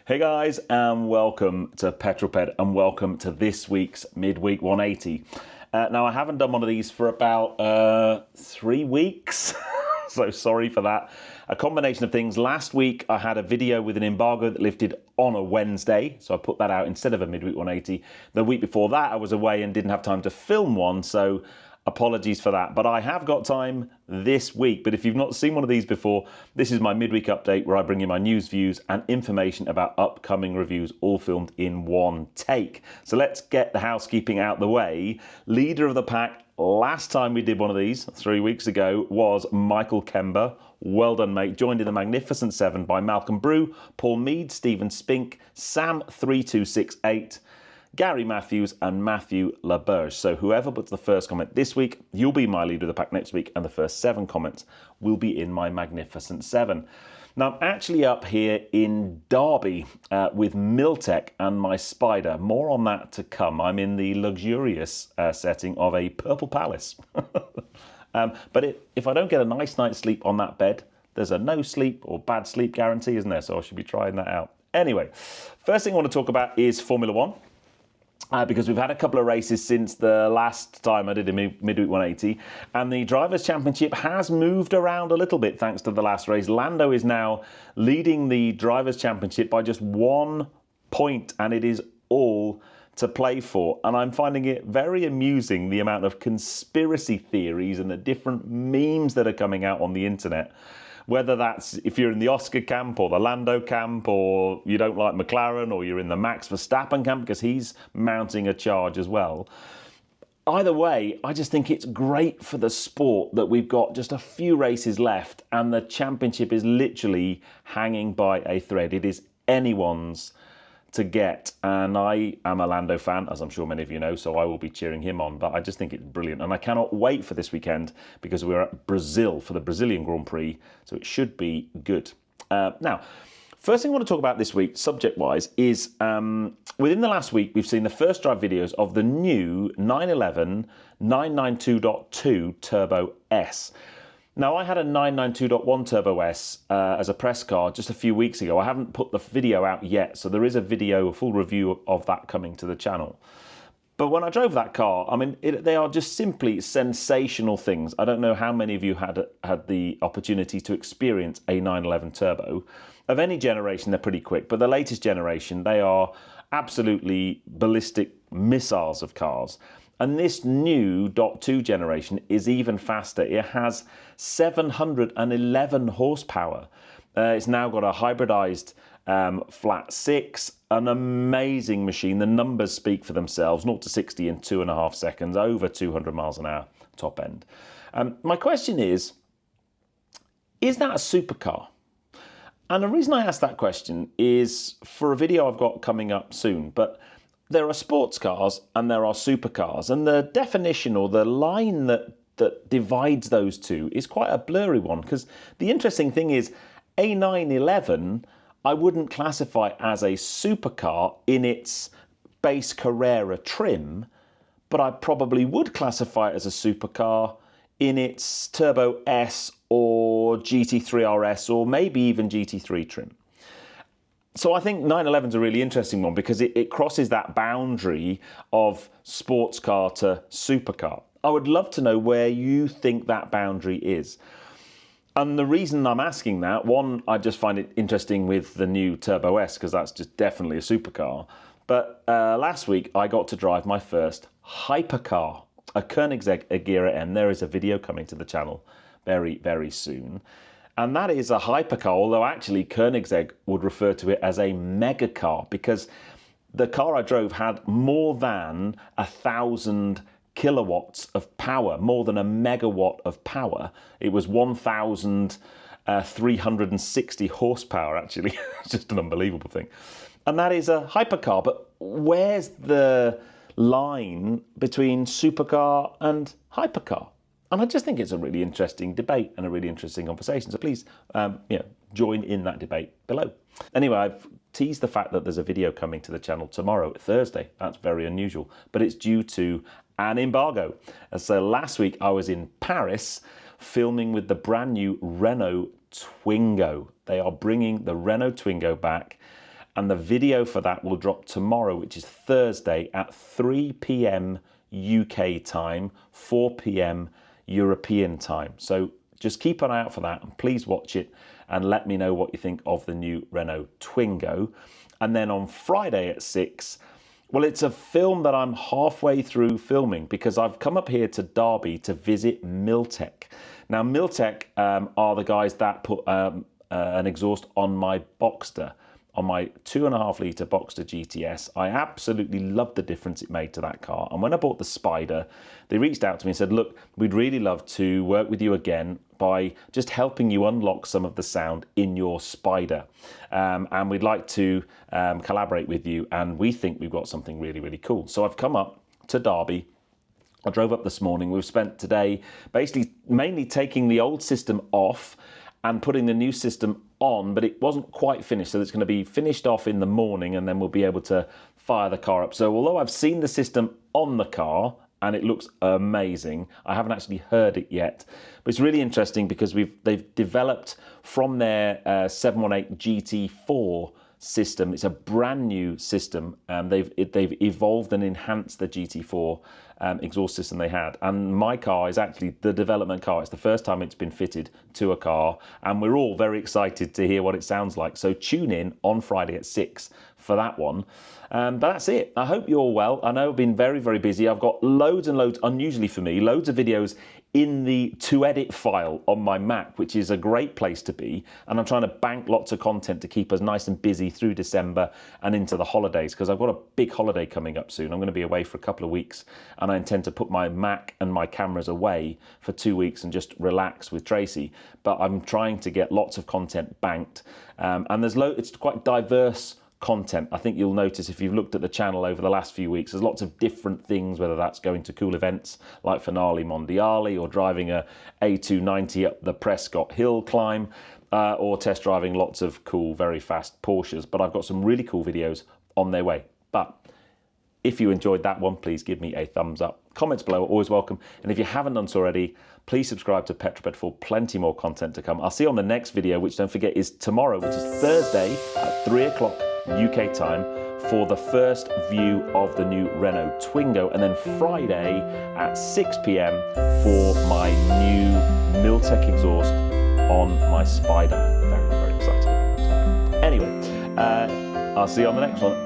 Hey guys, and welcome to Petrol Ped, and welcome to this week's Midweek 180. Now, I haven't done one of these for about 3 weeks, so sorry for that. A combination of things. Last week, I had a video with an embargo that lifted on a Wednesday, so I put that out instead of a Midweek 180. The week before that, I was away and didn't have time to film one, so apologies for that. But I have got time this week. But if you've not seen one of these before, this is my midweek update where I bring you my news, views and information about upcoming reviews, all filmed in one take. So let's get the housekeeping out the way. Leader of the pack last time we did one of these 3 weeks ago was Michael Kember. Well done, mate. Joined in the Magnificent 7 by Malcolm Brew, Paul Mead, Stephen Spink, Sam3268, Gary Matthews and Matthew LaBerge. So whoever puts the first comment this week, you'll be my leader of the pack next week, and the first 7 comments will be in my Magnificent 7. Now, I'm actually up here in Derby with Miltech and my Spider. More on that to come. I'm in the luxurious setting of a Purple Palace. But if I don't get a nice night's sleep on that bed, there's a no sleep or bad sleep guarantee, isn't there? So I should be trying that out. Anyway, first thing I want to talk about is Formula One. Because we've had a couple of races since the last time I did a Midweek 180, and the Drivers' Championship has moved around a little bit thanks to the last race. Lando is now leading the Drivers' Championship by just 1 point, and it is all to play for. And I'm finding it very amusing, the amount of conspiracy theories and the different memes that are coming out on the internet. Whether that's if you're in the Oscar camp or the Lando camp, or you don't like McLaren, or you're in the Max Verstappen camp because he's mounting a charge as well. Either way, I just think it's great for the sport that we've got just a few races left and the championship is literally hanging by a thread. It is anyone's to get, and I am a Lando fan, as I'm sure many of you know, so I will be cheering him on, but I just think it's brilliant, and I cannot wait for this weekend because we're at Brazil for the Brazilian Grand Prix, so it should be good. Now, first thing I want to talk about this week, subject-wise, is within the last week, we've seen the first drive videos of the new 911 992.2 Turbo S. Now, I had a 992.1 Turbo S as a press car just a few weeks ago. I haven't put the video out yet, so there is a video, a full review of that coming to the channel. But when I drove that car, I mean, they are just simply sensational things. I don't know how many of you had the opportunity to experience a 911 Turbo. Of any generation, they're pretty quick, but the latest generation, they are absolutely ballistic missiles of cars. And this new .2 generation is even faster. It has 711 horsepower. It's now got a hybridized flat 6, an amazing machine. The numbers speak for themselves, 0 to 60 in 2.5 seconds, over 200 miles an hour top end. My question is that a supercar? And the reason I ask that question is for a video I've got coming up soon, but there are sports cars and there are supercars, and the definition or the line that divides those two is quite a blurry one, because the interesting thing is a 911 I wouldn't classify as a supercar in its base Carrera trim, but I probably would classify it as a supercar in its Turbo S or GT3 RS or maybe even GT3 trim. So I think 911 is a really interesting one because it crosses that boundary of sports car to supercar. I would love to know where you think that boundary is. And the reason I'm asking that, one, I just find it interesting with the new Turbo S because that's just definitely a supercar. But last week I got to drive my first hypercar, a Koenigsegg Agera M. There is a video coming to the channel very, very soon. And that is a hypercar, although actually Koenigsegg would refer to it as a mega car because the car I drove had more than 1,000 kilowatts of power, more than a megawatt of power. It was 1,360 horsepower, actually. It's just an unbelievable thing. And that is a hypercar. But where's the line between supercar and hypercar? And I just think it's a really interesting debate and a really interesting conversation. So please, join in that debate below. Anyway, I've teased the fact that there's a video coming to the channel tomorrow, Thursday. That's very unusual, but it's due to an embargo. And so last week I was in Paris filming with the brand new Renault Twingo. They are bringing the Renault Twingo back. and the video for that will drop tomorrow, which is Thursday at 3 p.m. UK time, 4 p.m. European time. So just keep an eye out for that, and please watch it and let me know what you think of the new Renault Twingo. And then on Friday at 6, well, it's a film that I'm halfway through filming because I've come up here to Derby to visit Miltech. Now, Miltech are the guys that put an exhaust on my Boxster, on my 2.5 litre Boxster GTS. I absolutely loved the difference it made to that car. And when I bought the Spider, they reached out to me and said, look, we'd really love to work with you again by just helping you unlock some of the sound in your Spider. And we'd like to collaborate with you. And we think we've got something really, really cool. So I've come up to Derby. I drove up this morning. We've spent today basically mainly taking the old system off and putting the new system on, but it wasn't quite finished. So it's going to be finished off in the morning and then we'll be able to fire the car up. So although I've seen the system on the car and it looks amazing, I haven't actually heard it yet. But it's really interesting because they've developed from their 718 GT4 system. It's a brand new system. They've evolved and enhanced the GT4 exhaust system they had. And my car is actually the development car. It's the first time it's been fitted to a car, and we're all very excited to hear what it sounds like. So tune in on Friday at 6 for that one. But that's it. I hope you're all well. I know I've been very, very busy. I've got loads and loads, unusually for me, loads of videos in the to edit file on my Mac, which is a great place to be. And I'm trying to bank lots of content to keep us nice and busy through December and into the holidays, because I've got a big holiday coming up soon. I'm going to be away for a couple of weeks, and I intend to put my Mac and my cameras away for 2 weeks and just relax with Tracy. But I'm trying to get lots of content banked. And it's quite diverse content. I think you'll notice if you've looked at the channel over the last few weeks, there's lots of different things, whether that's going to cool events like Finale Mondiale or driving a A290 up the Prescott Hill climb, or test driving lots of cool, very fast Porsches. But I've got some really cool videos on their way. But if you enjoyed that one, please give me a thumbs up. Comments below are always welcome. And if you haven't done so already, please subscribe to Petrol Ped for plenty more content to come. I'll see you on the next video, which don't forget is tomorrow, which is Thursday at 3 o'clock UK time for the first view of the new Renault Twingo, and then Friday at 6 p.m. for my new Miltech exhaust on my Spider. Very, very excited about it. Anyway, I'll see you on the next one.